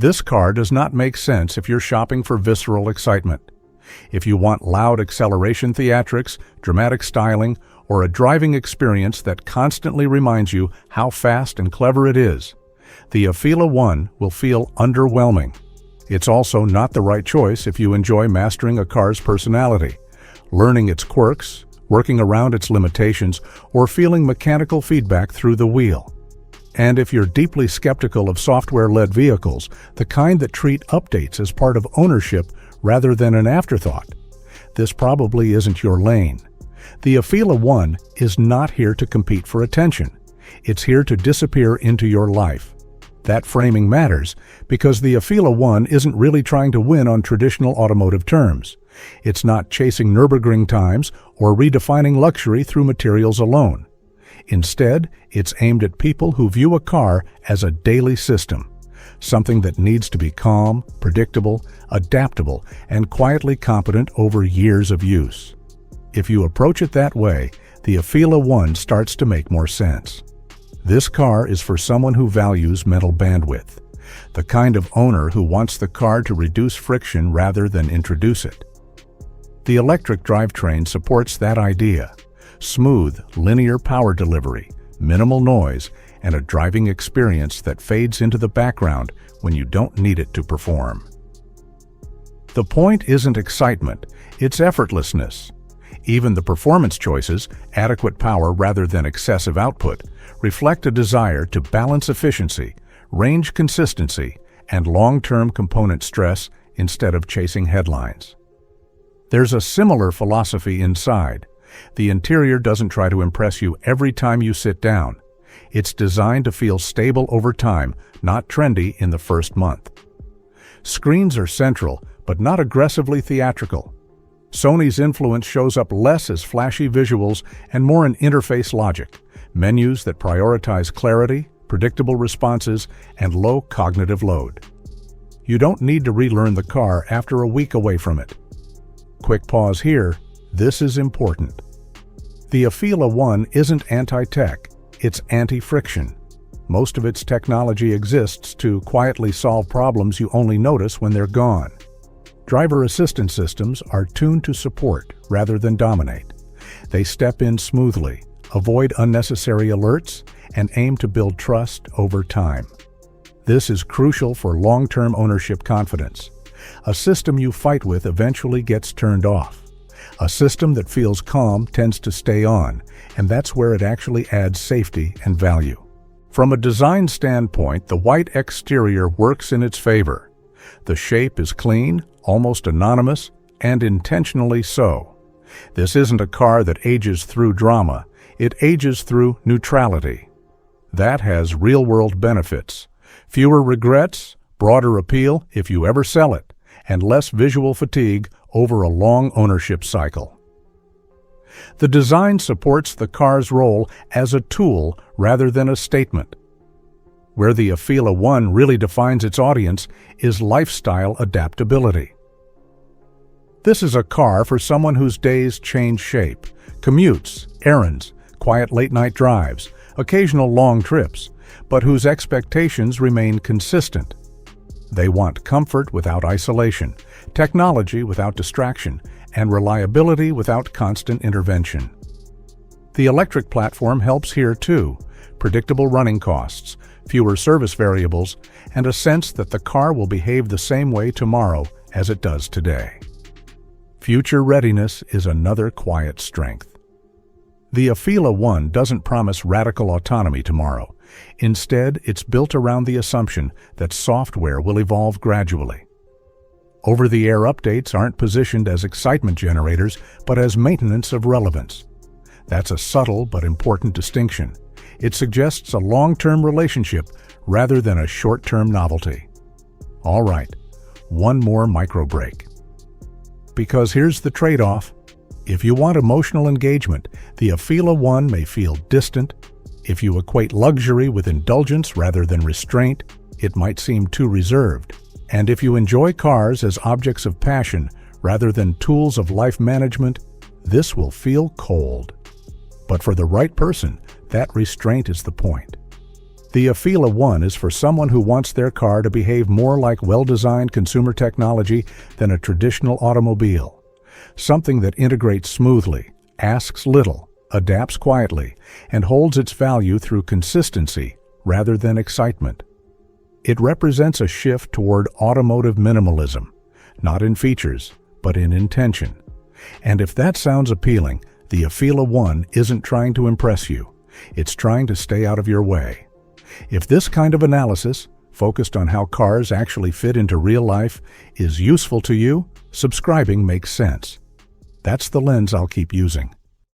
This car does not make sense if you're shopping for visceral excitement. If you want loud acceleration theatrics, dramatic styling, or a driving experience that constantly reminds you how fast and clever it is, the Afeela One will feel underwhelming. It's also not the right choice if you enjoy mastering a car's personality, learning its quirks, working around its limitations, or feeling mechanical feedback through the wheel. And if you're deeply skeptical of software-led vehicles, the kind that treat updates as part of ownership rather than an afterthought, this probably isn't your lane. The Afeela One is not here to compete for attention. It's here to disappear into your life. That framing matters because the Afeela One isn't really trying to win on traditional automotive terms. It's not chasing Nürburgring times or redefining luxury through materials alone. Instead, it's aimed at people who view a car as a daily system, something that needs to be calm, predictable, adaptable, and quietly competent over years of use. If you approach it that way, the Afeela One starts to make more sense. This car is for someone who values mental bandwidth, the kind of owner who wants the car to reduce friction rather than introduce it. The electric drivetrain supports that idea. Smooth, linear power delivery, minimal noise, and a driving experience that fades into the background when you don't need it to perform. The point isn't excitement, it's effortlessness. Even the performance choices, adequate power rather than excessive output, reflect a desire to balance efficiency, range consistency, and long-term component stress instead of chasing headlines. There's a similar philosophy inside. The interior doesn't try to impress you every time you sit down. It's designed to feel stable over time, not trendy in the first month. Screens are central, but not aggressively theatrical. Sony's influence shows up less as flashy visuals and more in interface logic, menus that prioritize clarity, predictable responses, and low cognitive load. You don't need to relearn the car after a week away from it. Quick pause here, this is important. The Afeela One isn't anti-tech, it's anti-friction. Most of its technology exists to quietly solve problems you only notice when they're gone. Driver assistance systems are tuned to support rather than dominate. They step in smoothly, avoid unnecessary alerts, and aim to build trust over time. This is crucial for long-term ownership confidence. A system you fight with eventually gets turned off. A system that feels calm tends to stay on, and that's where it actually adds safety and value. From a design standpoint, the white exterior works in its favor. The shape is clean, almost anonymous, and intentionally so. This isn't a car that ages through drama, it ages through neutrality. That has real-world benefits. Fewer regrets, broader appeal if you ever sell it, and less visual fatigue over a long ownership cycle. The design supports the car's role as a tool rather than a statement. Where the Afeela One really defines its audience is lifestyle adaptability. This is a car for someone whose days change shape, commutes, errands, quiet late-night drives, occasional long trips, but whose expectations remain consistent. They want comfort without isolation, technology without distraction, and reliability without constant intervention. The electric platform helps here too. Predictable running costs, fewer service variables, and a sense that the car will behave the same way tomorrow as it does today. Future readiness is another quiet strength. The Afeela One doesn't promise radical autonomy tomorrow. Instead, it's built around the assumption that software will evolve gradually. Over-the-air updates aren't positioned as excitement generators, but as maintenance of relevance. That's a subtle but important distinction. It suggests a long-term relationship rather than a short-term novelty. All right, one more micro break. Because here's the trade-off. If you want emotional engagement, the Afeela One may feel distant. If you equate luxury with indulgence rather than restraint, it might seem too reserved. And if you enjoy cars as objects of passion rather than tools of life management, this will feel cold. But for the right person, that restraint is the point. The Afeela One is for someone who wants their car to behave more like well-designed consumer technology than a traditional automobile. Something that integrates smoothly, asks little, adapts quietly, and holds its value through consistency rather than excitement. It represents a shift toward automotive minimalism, not in features, but in intention. And if that sounds appealing, the Afeela One isn't trying to impress you. It's trying to stay out of your way. If this kind of analysis, focused on how cars actually fit into real life, is useful to you, subscribing makes sense. That's the lens I'll keep using.